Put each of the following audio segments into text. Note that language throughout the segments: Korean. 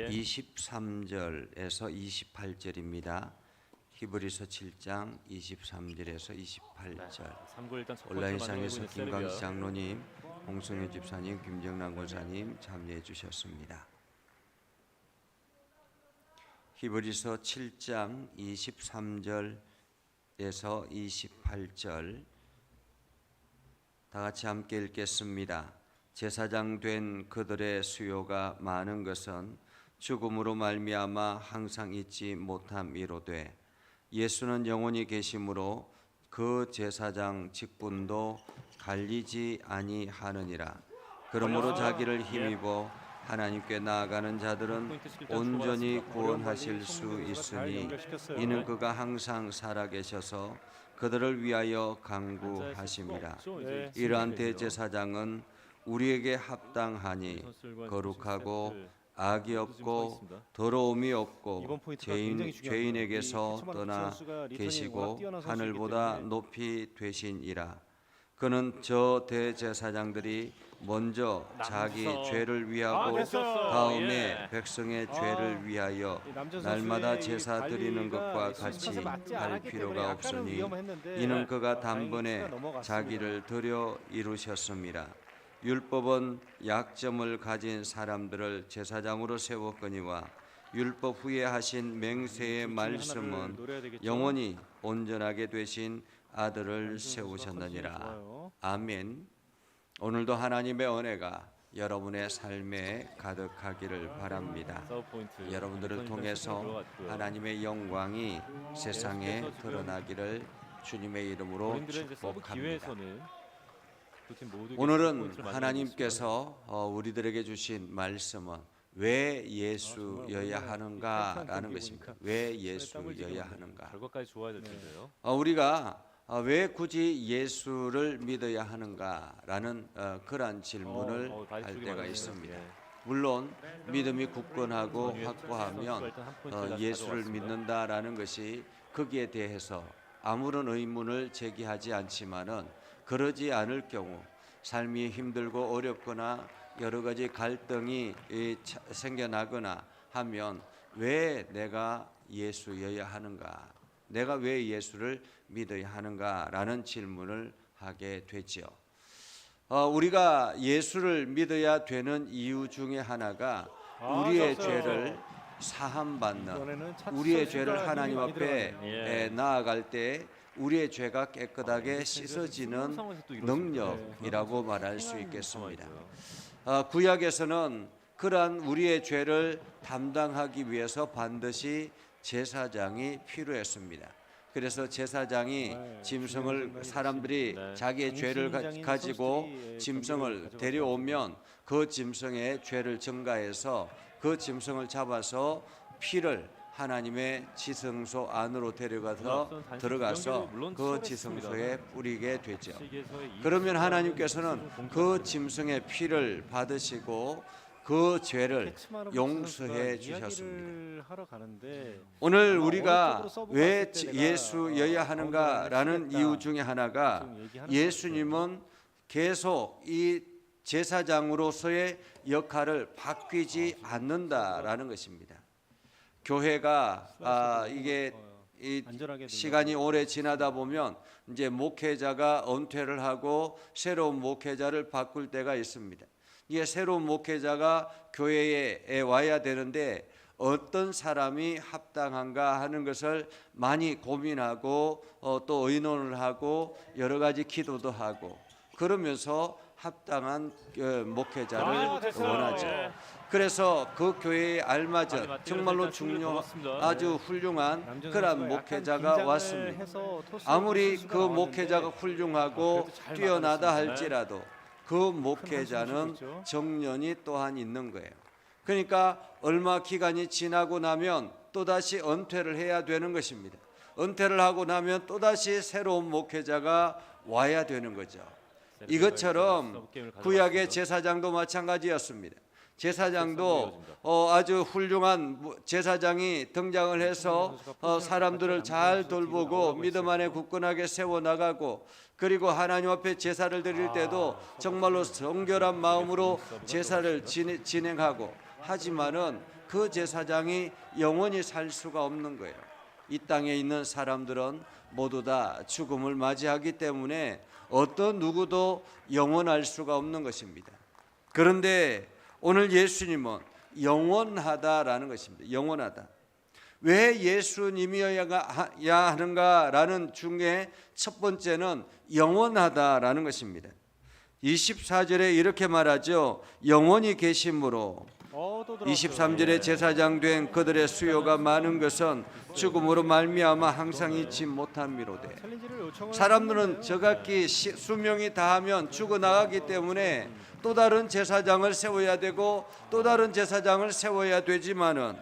23절에서 28절입니다. 히브리서 7장 23절에서 28절. 온라인상에서 김광희 장로님, 홍성현 집사님, 김정남 권사님 참여해 주셨습니다. 히브리서 7장 23절에서 28절 다 같이 함께 읽겠습니다. 제사장 된 그들의 수요가 많은 것은 죽음으로 말미암아 항상 잊지 못함이로되 예수는 영원히 계심으로 그 제사장 직분도 갈리지 아니하느니라. 그러므로 자기를 힘입어 하나님께 나아가는 자들은 온전히 구원하실 수 있으니 이는 그가 항상 살아계셔서 그들을 위하여 간구하심이라. 이러한 대제사장은 우리에게 합당하니 거룩하고 악이 없고 더러움이 없고 죄인에게서 떠나 계시고 하늘보다 높이 되시니라. 그는 저 대제사장들이 먼저 자기 죄를 위하고 다음에 백성의 죄를 위하여 날마다 제사 드리는 것과 같이 할 필요가 없으니 이는 그가 단번에 자기를 드려 이루셨습니다. 율법은 약점을 가진 사람들을 제사장으로 세웠거니와 율법 후에 하신 맹세의 말씀은 영원히 온전하게 되신 아들을 세우셨느니라. 아멘. 오늘도 하나님의 은혜가 여러분의 삶에 가득하기를 바랍니다. 여러분들을 통해서 하나님의 영광이 세상에 드러나기를 주님의 이름으로 축복합니다. 오늘은 하나님께서 우리들에게 주신 말씀은 왜 예수여야 하는가라는 것입니다. 왜 예수여야 하는가? 우리가 왜 굳이 예수를 믿어야 하는가라는 그러한 질문을 할 때가 있습니다. 물론 믿음이 굳건하고 확고하면 예수를 믿는다라는 것이 거기에 대해서 아무런 의문을 제기하지 않지만은 그러지 않을 경우 삶이 힘들고 어렵거나 여러 가지 갈등이 생겨나거나 하면 왜 내가 예수여야 하는가? 내가 왜 예수를 믿어야 하는가라는 질문을 하게 되죠. 우리가 예수를 믿어야 되는 이유 중에 하나가 우리의 죄를 사함받는, 우리의 죄를 하나님 앞에 나아갈 때 우리의 죄가 깨끗하게 씻어지는 능력이라고 말할 수 있겠습니다. 구약에서는 그러한 우리의 죄를 담당하기 위해서 반드시 제사장이 필요했습니다. 그래서 제사장이 짐승을, 사람들이 자기의 죄를 가지고 짐승을 데려오면 그 짐승의 죄를 증가해서 그 짐승을 잡아서 피를 하나님의 지성소 안으로 들어가서 그 지성소에 뿌리게 되죠. 그러면 하나님께서는 그 짐승의 피를 받으시고 그 죄를 용서해 주셨습니다. 오늘 우리가 왜 예수여야 하는가라는 이유 중에 하나가 예수님은 계속 이 제사장으로서의 역할을 바뀌지 않는다라는 것입니다. 교회가 이게 시간이 오래 지나다 보면 이제 목회자가 은퇴를 하고 새로운 목회자를 바꿀 때가 있습니다. 이게 새로운 목회자가 교회에 와야 되는데 어떤 사람이 합당한가 하는 것을 많이 고민하고 또 의논을 하고 여러 가지 기도도 하고 그러면서 합당한 목회자를 원하죠. 그래서 그 교회에 알맞은 정말로 아주 훌륭한 그런 목회자가 왔습니다. 아무리 그 목회자가 훌륭하고 뛰어나다 할지라도 그 목회자는 정년이 또한 있는 거예요. 그러니까 얼마 기간이 지나고 나면 또다시 은퇴를 해야 되는 것입니다. 은퇴를 하고 나면 또다시 새로운 목회자가 와야 되는 거죠. 이것처럼 구약의 제사장도 마찬가지였습니다. 제사장도 아주 훌륭한 제사장이 등장을 해서 사람들을 잘 돌보고 믿음 안에 굳건하게 세워나가고 그리고 하나님 앞에 제사를 드릴 때도 정말로 정결한 마음으로 제사를 진행하고 하지만은 그 제사장이 영원히 살 수가 없는 거예요. 이 땅에 있는 사람들은 모두 다 죽음을 맞이하기 때문에 어떤 누구도 영원할 수가 없는 것입니다. 그런데 오늘 예수님은 영원하다라는 것입니다. 영원하다. 왜 예수님이어야 하는가라는 중에 첫 번째는 영원하다라는 것입니다. 24절에 이렇게 말하죠. 영원히 계심으로. 23절에 제사장 된 그들의 수요가 많은 것은 죽음으로 말미암아 항상 잊지 못함이로되. 사람들은 저각기 수명이 다하면 죽어나가기 때문에 또 다른 제사장을 세워야 되고 또 다른 제사장을 세워야 되지만은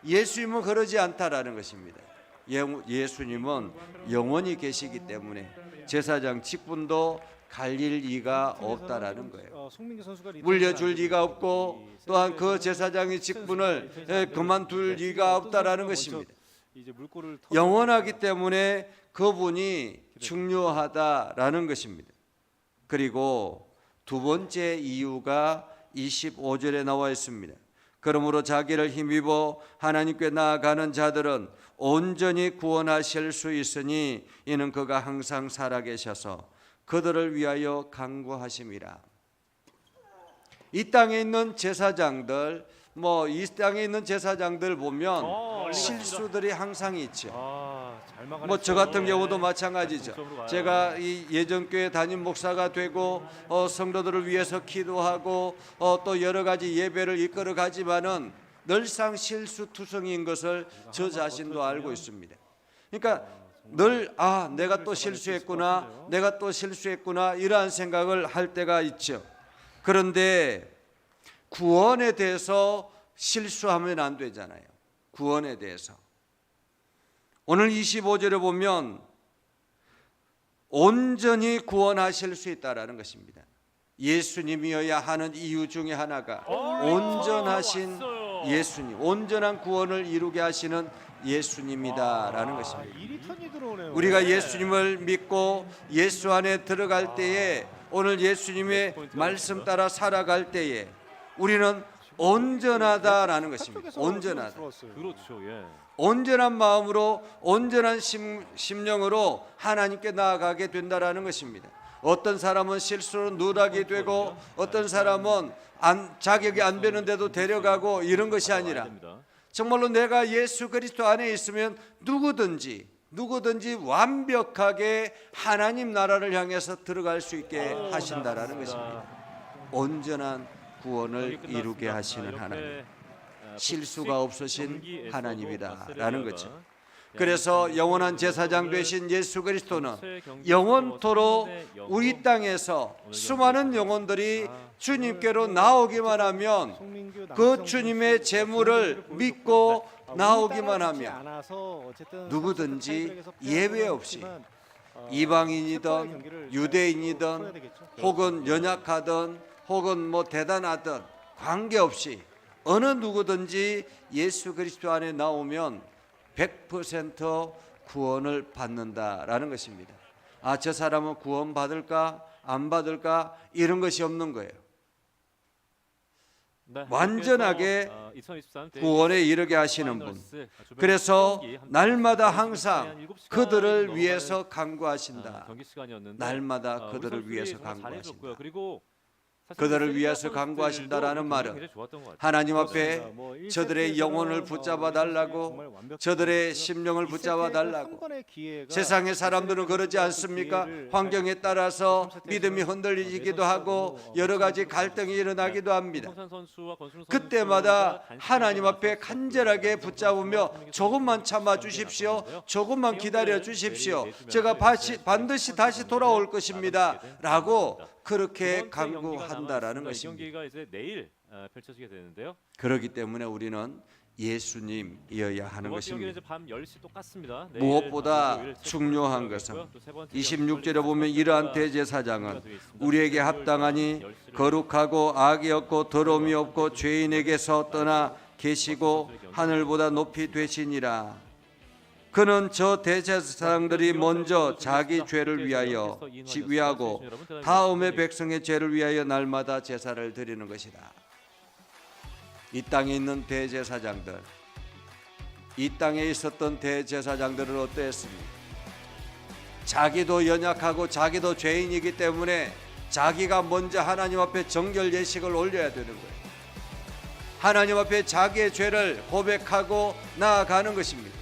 예수님은 그러지 않다라는 것입니다. 예수님은 영원히 계시기 때문에 제사장 직분도 갈릴 이가 없다라는 거예요. 물려줄 이가 없고 또한 그 제사장의 직분을 그만둘 이가 없다라는 것입니다. 영원하기 때문에 그분이 중요하다라는 것입니다. 그리고 두 번째 이유가 25절에 나와 있습니다. 그러므로 자기를 힘입어 하나님께 나아가는 자들은 온전히 구원하실 수 있으니 이는 그가 항상 살아계셔서 그들을 위하여 간구하심이라. 이 땅에 있는 제사장들, 이 땅에 있는 제사장들 보면 실수들이 항상 있죠. 저 같은 경우도 마찬가지죠. 제가 이 예전교회 담임 목사가 되고 성도들을 위해서 기도하고 또 여러 가지 예배를 이끌어 가지만은 늘상 실수투성이인 것을 저 자신도 알고 있습니다. 그러니까 늘 내가 또 실수했구나, 내가 또 실수했구나 이러한 생각을 할 때가 있죠. 그런데 구원에 대해서 실수하면 안 되잖아요. 구원에 대해서. 오늘 25절에 보면 온전히 구원하실 수 있다라는 것입니다. 예수님이어야 하는 이유 중에 하나가 온전하신 예수님, 온전한 구원을 이루게 하시는 예수님이다라는 것입니다. 우리가 예수님을 믿고 예수 안에 들어갈 때에 오늘 예수님의 말씀 따라 살아갈 때에 우리는 온전하다라는 것입니다. 온전하다. 그렇죠. 예. 온전한 마음으로 온전한 심령으로 하나님께 나아가게 된다라는 것입니다. 어떤 사람은 실수로 누락이 되고 어떤 사람은 자격이 안 되는데도 데려가고 이런 것이 아니라 정말로 내가 예수 그리스도 안에 있으면 누구든지 완벽하게 하나님 나라를 향해서 들어갈 수 있게 하신다라는 것입니다. 온전한 구원을 이루게 하시는 하나님, 실수가 없으신 하나님이다라는 거죠. 그래서 영원한 제사장 되신 예수 그리스도는 영원토록 우리 땅에서 수많은 영혼들이 주님께로 나오기만 하면 그 주님의 제물을 믿고 나오기만 하면 누구든지 예외 없이 이방인이든 유대인이든 혹은 연약하든 혹은 대단하든 관계없이 어느 누구든지 예수 그리스도 안에 나오면 100% 구원을 받는다라는 것입니다. 저 사람은 구원 받을까 안 받을까 이런 것이 없는 거예요. 완전하게 구원에 이르게 하시는 분. 그래서 날마다 항상 그들을 위해서 간구하신다. 날마다 그들을 위해서 간구하신다. 그들을 위해서 간구하신다라는 말은 하나님 앞에 저들의 영혼을 붙잡아 달라고, 저들의 심령을 붙잡아 달라고. 세상의 사람들은 그러지 않습니까? 환경에 따라서 믿음이 흔들리기도 하고 여러 가지 갈등이 일어나기도 합니다. 그때마다 하나님 앞에 간절하게 붙잡으며 조금만 참아 주십시오, 조금만 기다려 주십시오, 제가 반드시 다시 돌아올 것입니다 라고 그렇게 간구한다라는 것입니다. 경기가 이제 내일 펼쳐지게 되는데요. 그렇기 때문에 우리는 예수님이어야 하는 것입니다. 이제 밤 10시 똑같습니다. 무엇보다 중요한 것은 26절에 보면 이러한 대제사장은 우리에게 합당하니 거룩하고 악이 없고 더러움이 없고 죄인에게서 떠나 계시고 하늘보다 높이 되시니라. 그는 저 대제사장들이 먼저 자기 죄를 위하고 다음에 백성의 죄를 위하여 날마다 제사를 드리는 것이다. 이 땅에 있는 대제사장들, 이 땅에 있었던 대제사장들은 어땠습니까? 자기도 연약하고 자기도 죄인이기 때문에 자기가 먼저 하나님 앞에 정결 예식을 올려야 되는 거예요. 하나님 앞에 자기의 죄를 고백하고 나아가는 것입니다.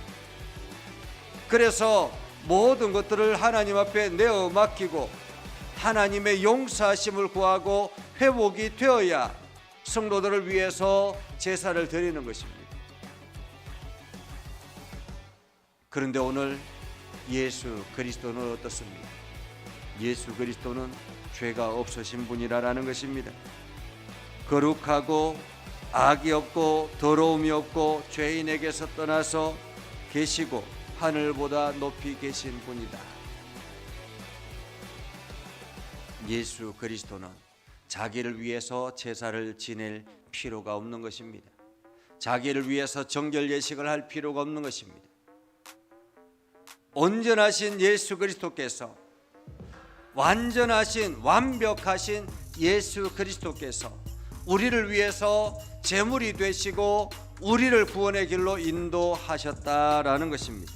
그래서 모든 것들을 하나님 앞에 내어 맡기고 하나님의 용서하심을 구하고 회복이 되어야 성도들을 위해서 제사를 드리는 것입니다. 그런데 오늘 예수 그리스도는 어떻습니까? 예수 그리스도는 죄가 없으신 분이라는 것입니다. 거룩하고 악이 없고 더러움이 없고 죄인에게서 떠나서 계시고 하늘보다 높이 계신 분이다. 예수 그리스도는 자기를 위해서 제사를 지낼 필요가 없는 것입니다. 자기를 위해서 정결 예식을 할 필요가 없는 것입니다. 온전하신 예수 그리스도께서, 완전하신 완벽하신 예수 그리스도께서 우리를 위해서 제물이 되시고 우리를 구원의 길로 인도하셨다라는 것입니다.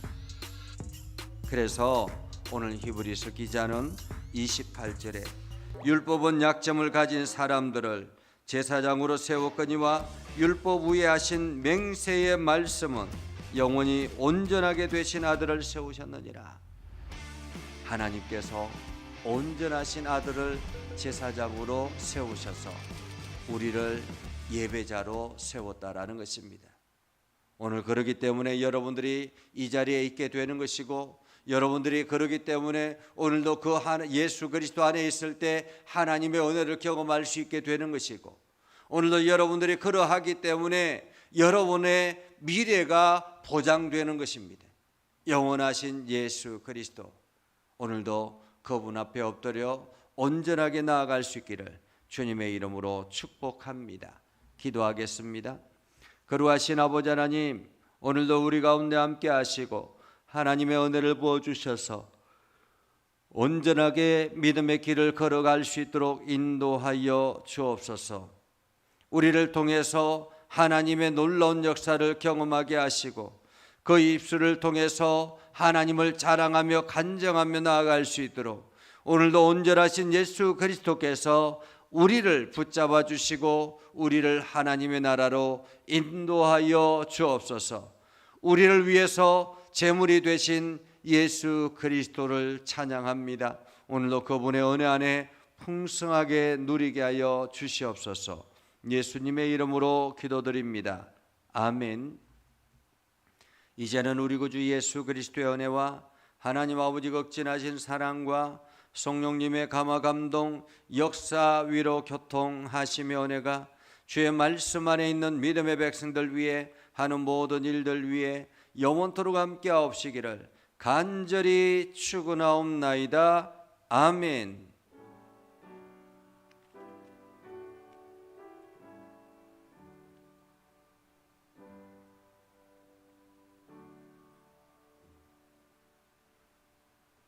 그래서 오늘 히브리서 기자는 28절에 율법은 약점을 가진 사람들을 제사장으로 세웠거니와 율법 위에 하신 맹세의 말씀은 영원히 온전하게 되신 아들을 세우셨느니라. 하나님께서 온전하신 아들을 제사장으로 세우셔서 우리를 예배자로 세웠다라는 것입니다. 오늘 그러기 때문에 여러분들이 이 자리에 있게 되는 것이고, 여러분들이 그러기 때문에 오늘도 그 예수 그리스도 안에 있을 때 하나님의 은혜를 경험할 수 있게 되는 것이고, 오늘도 여러분들이 그러하기 때문에 여러분의 미래가 보장되는 것입니다. 영원하신 예수 그리스도, 오늘도 그분 앞에 엎드려 온전하게 나아갈 수 있기를 주님의 이름으로 축복합니다. 기도하겠습니다. 거룩하신 아버지 하나님, 오늘도 우리 가운데 함께 하시고 하나님의 은혜를 부어주셔서 온전하게 믿음의 길을 걸어갈 수 있도록 인도하여 주옵소서. 우리를 통해서 하나님의 놀라운 역사를 경험하게 하시고 그 입술을 통해서 하나님을 자랑하며 간증하며 나아갈 수 있도록 오늘도 온전하신 예수 그리스도께서 우리를 붙잡아 주시고 우리를 하나님의 나라로 인도하여 주옵소서. 우리를 위해서 제물이 되신 예수 그리스도를 찬양합니다. 오늘도 그분의 은혜 안에 풍성하게 누리게 하여 주시옵소서. 예수님의 이름으로 기도드립니다. 아멘. 이제는 우리 구주 예수 그리스도의 은혜와 하나님 아버지 극진하신 사랑과 성령님의 감화 감동 역사 위로 교통하시며 은혜가 주의 말씀 안에 있는 믿음의 백성들 위해 하는 모든 일들 위해 영원토록 함께 하옵시기를 간절히 축원하옵나이다. 아멘.